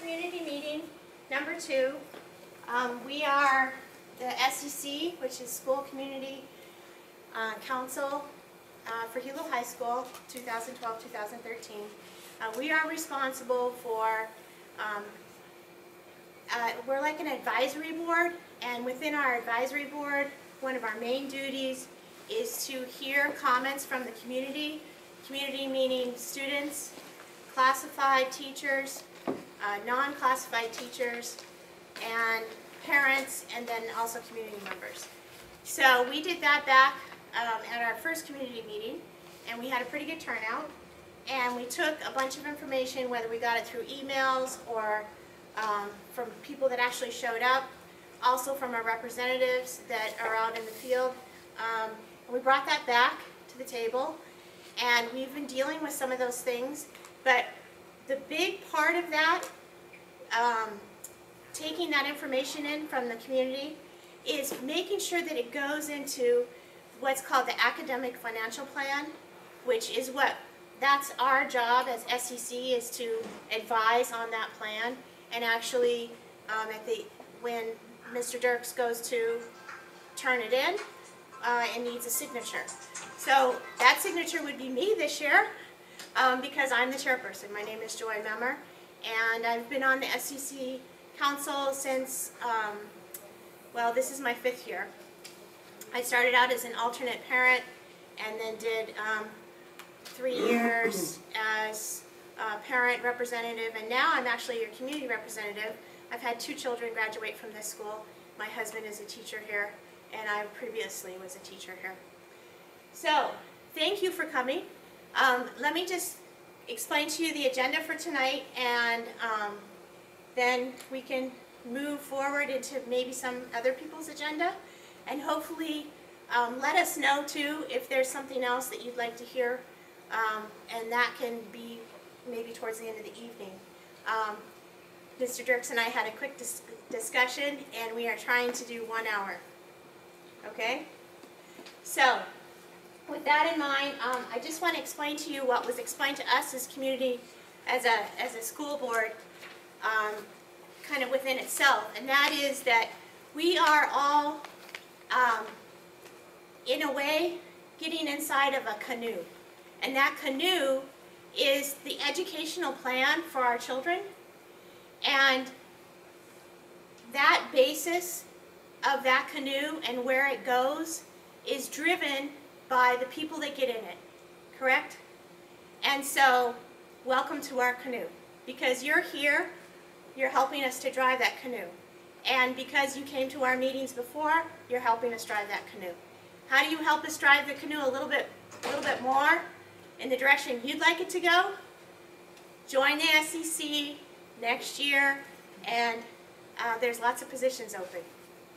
Community Meeting number 2. We are the SCC, which is School Community Council for Hilo High School, 2012-2013. We are responsible for, we're like an advisory board, and within our advisory board, one of our main duties is to hear comments from the community meaning students, classified teachers, non-classified teachers, and parents, and then also community members. So we did that back at our first community meeting, and we had a pretty good turnout. And we took a bunch of information, whether we got it through emails or from people that actually showed up, also from our representatives that are out in the field. And we brought that back to the table, and we've been dealing with some of those things. But the big part of that, taking that information in from the community, is making sure that it goes into what's called the academic financial plan, which is that's our job as SCC, is to advise on that plan. And actually, when Mr. Dirks goes to turn it in, it needs a signature. So that signature would be me this year, because I'm the chairperson. My name is Joy Memmer, and I've been on the SCC Council since, well, this is my 5th year. I started out as an alternate parent, and then did 3 years as a parent representative, and now I'm actually your community representative. I've had 2 children graduate from this school. My husband is a teacher here, and I previously was a teacher here. So, thank you for coming. Let me just explain to you the agenda for tonight, and then we can move forward into maybe some other people's agenda, and hopefully let us know too if there's something else that you'd like to hear, and that can be maybe towards the end of the evening. Mr. Dirks and I had a quick discussion, and we are trying to do 1 hour. Okay? So, with that in mind, I just want to explain to you what was explained to us as community, as a school board, kind of within itself, and that is that we are all, in a way, getting inside of a canoe. And that canoe is the educational plan for our children, and that basis of that canoe and where it goes is driven by the people that get in it, correct? And so, welcome to our canoe. Because you're here, you're helping us to drive that canoe. And because you came to our meetings before, you're helping us drive that canoe. How do you help us drive the canoe a little bit more in the direction you'd like it to go? Join the SCC next year, and there's lots of positions open.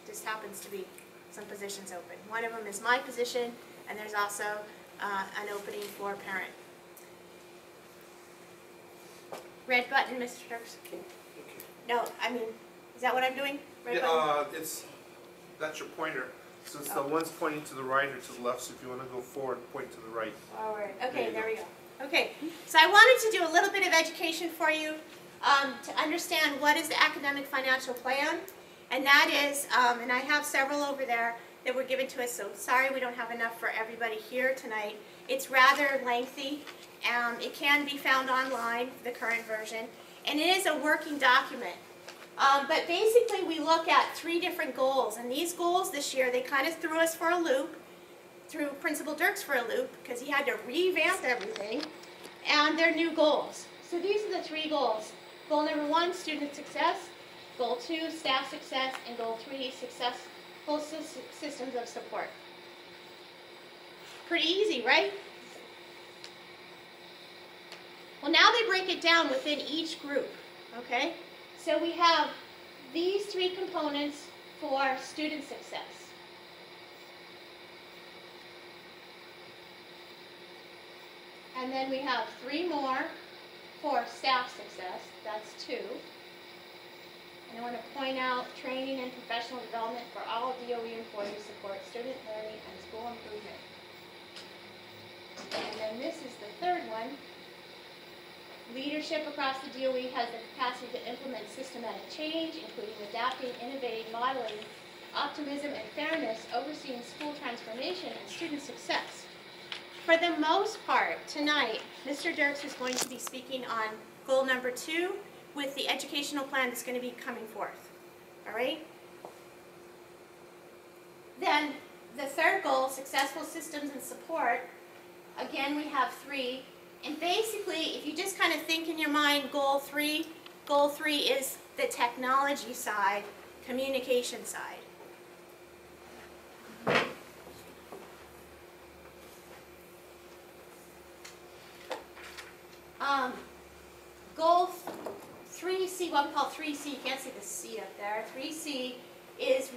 Just happens to be some positions open. One of them is my position, and there's also an opening for a parent. Red button, Mr. Dirks. Okay. No, I mean, is that what I'm doing? Red button? That's your pointer. So it's the one's pointing to the right or to the left, so if you want to go forward, point to the right. Forward. Okay, there we go. Okay, so I wanted to do a little bit of education for you to understand what is the academic financial plan, and that is, and I have several over there that were given to us, so sorry we don't have enough for everybody here tonight. It's rather lengthy. It can be found online, the current version, and it is a working document. But basically we look at 3 different goals, and these goals this year, they kind of threw us for a loop, threw Principal Dirks for a loop, because he had to revamp everything, and they're new goals. So these are the 3 goals. Goal number 1, student success. Goal 2, staff success. And goal 3, successful systems of support. Pretty easy, right? Well, now they break it down within each group, okay? So we have these 3 components for student success. And then we have 3 more for staff success. That's 2. And I want to point out training and professional development for all DOE employees support student learning and school improvement. And then this is the 3rd one. Leadership across the DOE has the capacity to implement systematic change, including adapting, innovating, modeling, optimism, and fairness, overseeing school transformation and student success. For the most part, tonight, Mr. Dirks is going to be speaking on goal number 2 with the educational plan that's going to be coming forth. All right? Then the third goal, successful systems and support. Again, we have 3. And basically, if you just kind of think in your mind, goal 3 is the technology side, communication side. Goal 3C, what we call 3C, you can't see the C up there. 3C is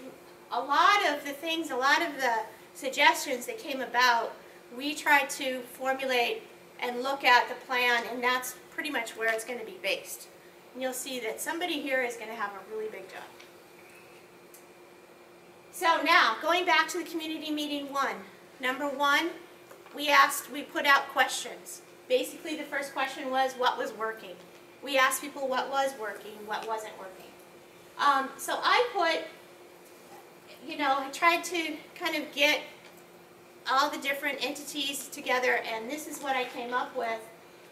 a lot of the things, a lot of the suggestions that came about, we tried to formulate and look at the plan, and that's pretty much where it's going to be based. And you'll see that somebody here is going to have a really big job. So now, going back to the community meeting 1. Number 1, we put out questions. Basically, the first question was, what was working? We asked people what was working, what wasn't working. So I put, I tried to kind of get all the different entities together, and this is what I came up with.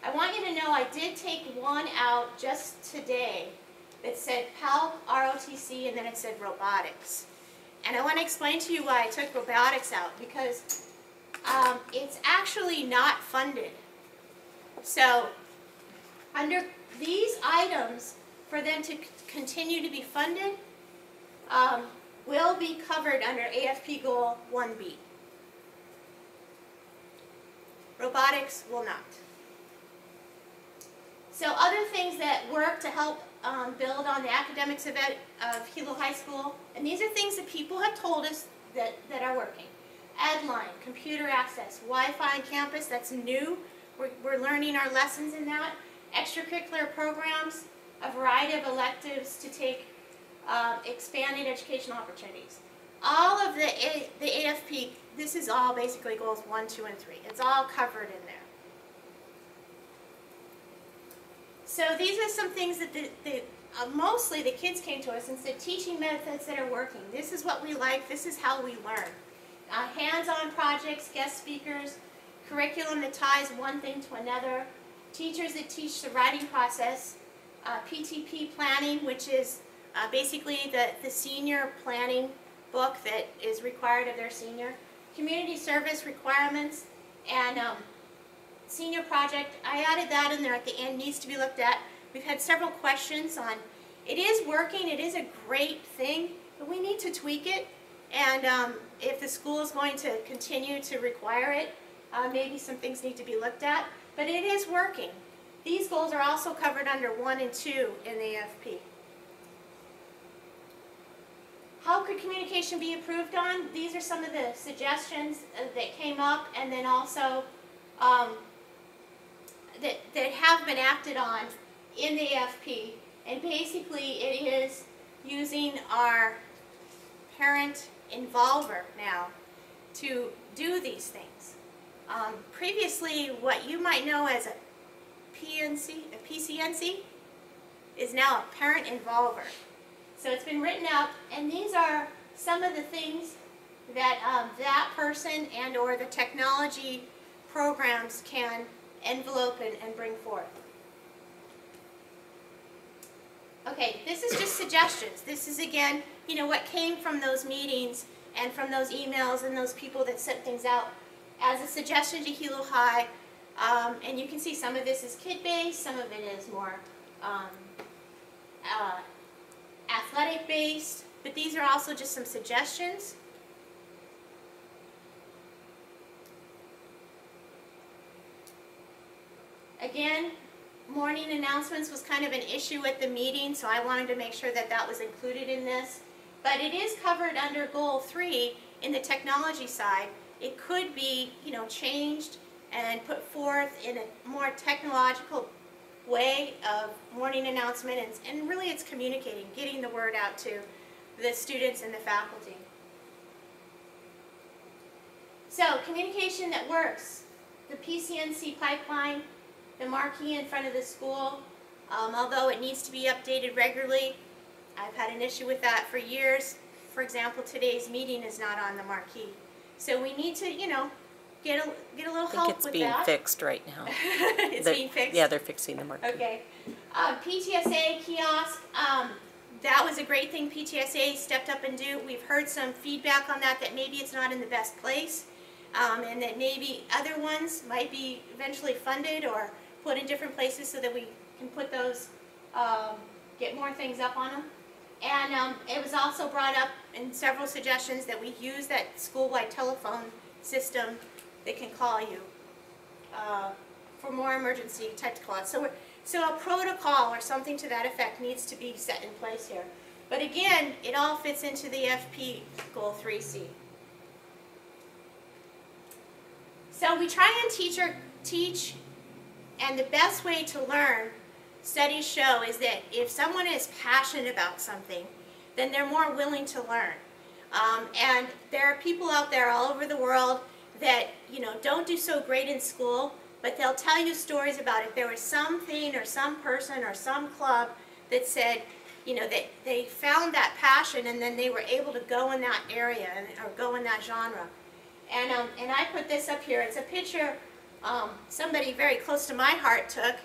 I want you to know I did take one out just today that said PAL, ROTC, and then it said robotics. And I want to explain to you why I took robotics out, because it's actually not funded. So under these items, for them to continue to be funded, will be covered under AFP Goal 1B. Robotics will not. So other things that work to help build on the academics of Hilo High School, and these are things that people have told us that are working. EdLine, computer access, Wi-Fi on campus, that's new. We're learning our lessons in that. Extracurricular programs, a variety of electives to take expanded educational opportunities. All of the AFP, this is all basically goals 1, 2, and 3. It's all covered in there. So these are some things that mostly the kids came to us and said, teaching methods that are working. This is what we like. This is how we learn. Hands-on projects, guest speakers, curriculum that ties one thing to another, teachers that teach the writing process, PTP planning, which is basically the senior planning book that is required of their senior, community service requirements, and senior project. I added that in there at the end, needs to be looked at. We've had several questions on, it is working, it is a great thing, but we need to tweak it, and if the school is going to continue to require it, maybe some things need to be looked at, but it is working. These goals are also covered under 1 and 2 in the AFP. How could communication be improved on? These are some of the suggestions that came up, and then also that have been acted on in the AFP. And basically it is using our parent involver now to do these things. Previously, what you might know as a PCNC is now a parent involver. So it's been written out, and these are some of the things that that person and or the technology programs can envelope and bring forth. Okay, this is just suggestions. This is, again, what came from those meetings and from those emails and those people that sent things out as a suggestion to Hilo High. And you can see some of this is kid-based, some of it is more athletic-based, but these are also just some suggestions. Again, morning announcements was kind of an issue at the meeting, so I wanted to make sure that that was included in this. But it is covered under Goal 3 in the technology side. It could be, changed and put forth in a more technological way of morning announcement, and really it's communicating, getting the word out to the students and the faculty. So, communication that works. The PCNC pipeline, the marquee in front of the school, Although it needs to be updated regularly, I've had an issue with that for years. For example, today's meeting is not on the marquee. So we need to, get a little help with that. I think it's being fixed right now. It's being fixed? Yeah, they're fixing the marquee. Okay. PTSA kiosk, that was a great thing PTSA stepped up and do. We've heard some feedback on that maybe it's not in the best place, and that maybe other ones might be eventually funded or put in different places so that we can put those, get more things up on them. And it was also brought up in several suggestions that we use that school-wide telephone system that can call you for more emergency type calls. So a protocol or something to that effect needs to be set in place here. But again, it all fits into the FP Goal 3C. So we try and teach, and the best way to learn, studies show, is that if someone is passionate about something, then they're more willing to learn. And there are people out there all over the world that don't do so great in school, but they'll tell you stories about if there was something or some person or some club that said, that they found that passion and then they were able to go in that area or go in that genre. And I put this up here. It's a picture somebody very close to my heart took,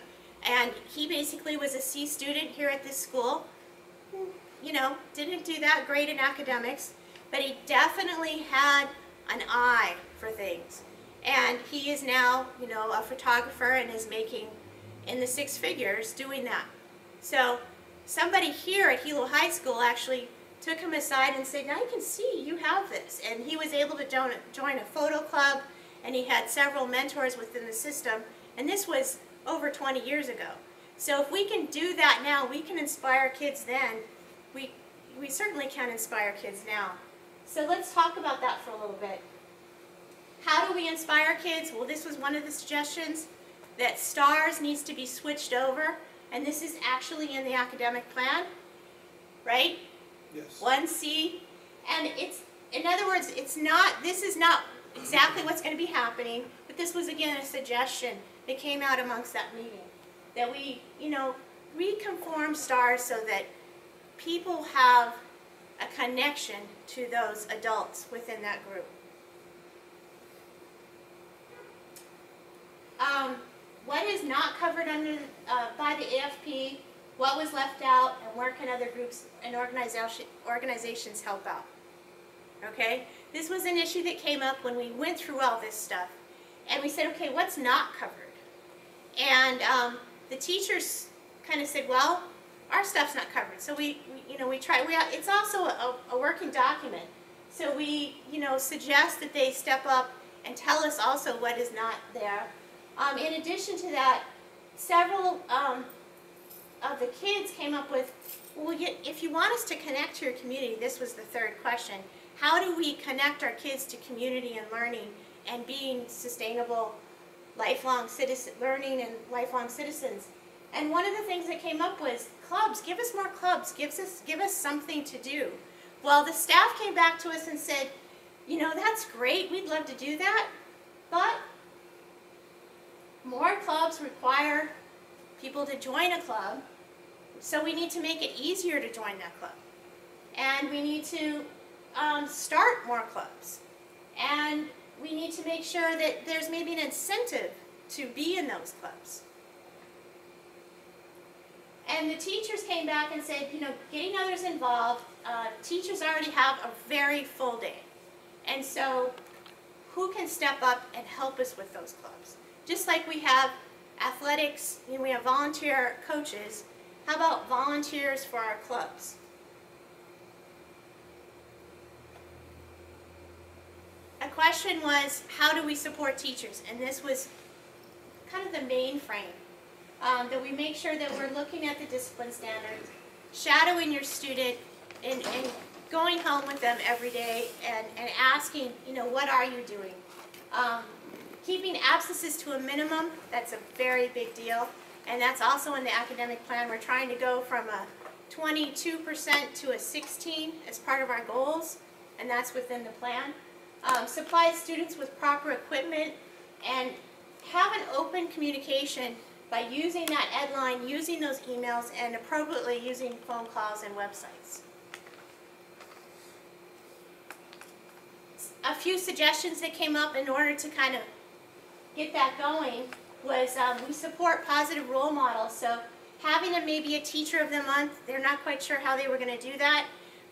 and he basically was a C student here at this school. Didn't do that great in academics, but he definitely had an eye for things. And he is now, a photographer and is making in the six figures doing that. So somebody here at Hilo High School actually took him aside and said, now I can see you have this. And he was able to join a photo club, and he had several mentors within the system. And this was over 20 years ago. So if we can do that now, we can inspire kids then. We certainly can inspire kids now. So let's talk about that for a little bit. How do we inspire kids? Well, this was one of the suggestions, that STARS needs to be switched over, and this is actually in the academic plan, right? Yes. 1C, and in other words, this is not exactly what's going to be happening, but this was again a suggestion that came out amongst that meeting, that we, reconform STARS so that people have a connection to those adults within that group. What is not covered under by the AFP, what was left out, and where can other groups and organizations help out? Okay, this was an issue that came up when we went through all this stuff, and we said, okay, what's not covered? And the teachers kind of said, well, our stuff's not covered. So we try. It's also a working document. So we, suggest that they step up and tell us also what is not there. In addition to that, several of the kids came up with, well, if you want us to connect to your community, this was the third question, how do we connect our kids to community and learning and being sustainable, lifelong learning and lifelong citizens? And one of the things that came up was clubs. Give us more clubs. Give us something to do. Well, the staff came back to us and said, that's great. We'd love to do that, but more clubs require people to join a club, so we need to make it easier to join that club. And we need to start more clubs. And we need to make sure that there's maybe an incentive to be in those clubs. And the teachers came back and said, getting others involved, teachers already have a very full day. And so who can step up and help us with those clubs? Just like we have athletics, we have volunteer coaches, how about volunteers for our clubs? A question was, how do we support teachers? And this was kind of the main frame. That we make sure that we're looking at the discipline standards, shadowing your student, and going home with them every day and asking, what are you doing? Keeping absences to a minimum, that's a very big deal. And that's also in the academic plan. We're trying to go from a 22% to a 16% as part of our goals, and that's within the plan. Supply students with proper equipment and have an open communication by using that ed line, using those emails, and appropriately using phone calls and websites. A few suggestions that came up in order to kind of get that going was we support positive role models. So having maybe a teacher of the month, they're not quite sure how they were going to do that.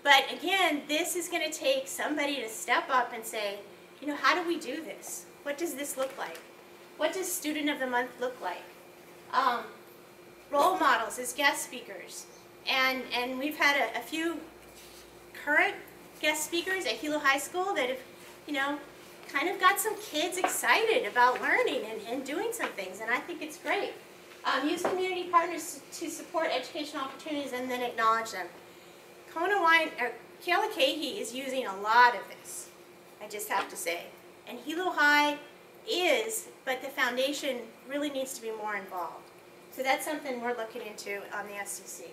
But again, this is going to take somebody to step up and say, you know, how do we do this? What does this look like? What does student of the month look like? Role models as guest speakers. And we've had a few current guest speakers at Hilo High School that have, you know, kind of got some kids excited about learning and doing some things, and I think it's great. Use community partners to support educational opportunities and then acknowledge them. Kayla Cahey is using a lot of this, I just have to say. And Hilo High is, but the foundation really needs to be more involved. So that's something we're looking into on the SCC.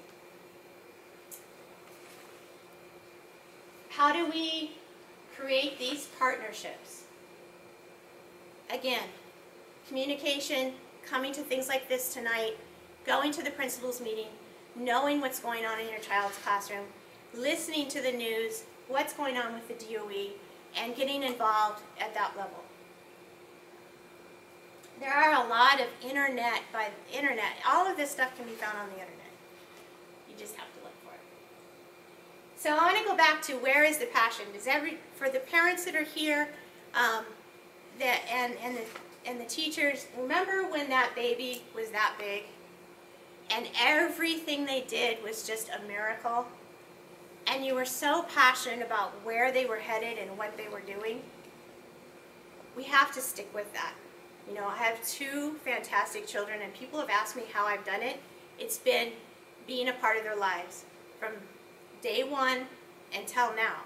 How do we create these partnerships? Again, communication, coming to things like this tonight, going to the principal's meeting, knowing what's going on in your child's classroom, listening to the news, what's going on with the DOE, and getting involved at that level. There are a lot of internet, all of this stuff can be found on the internet. You just have to look for it. So I want to go back to where is the passion? For the parents that are here, and the teachers, remember when that baby was that big and everything they did was just a miracle, and you were so passionate about where they were headed and what they were doing? We have to stick with that. You know, I have two fantastic children, and people have asked me how I've done it. It's been being a part of their lives from day one until now.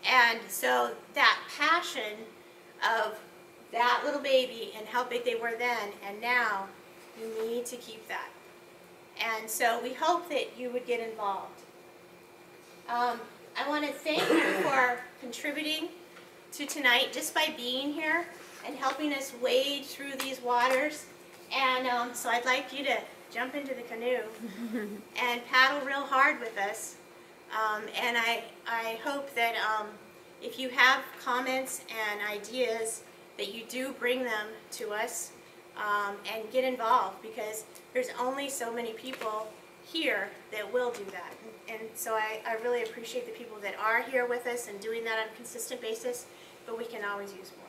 And so that passion of that little baby and how big they were then and now, you need to keep that. And so we hope that you would get involved. I want to thank you for contributing to tonight just by being here and helping us wade through these waters. And so I'd like you to jump into the canoe and paddle real hard with us. And I hope that if you have comments and ideas, that you do bring them to us and get involved, because there's only so many people here that will do that. And so I really appreciate the people that are here with us and doing that on a consistent basis, but we can always use more.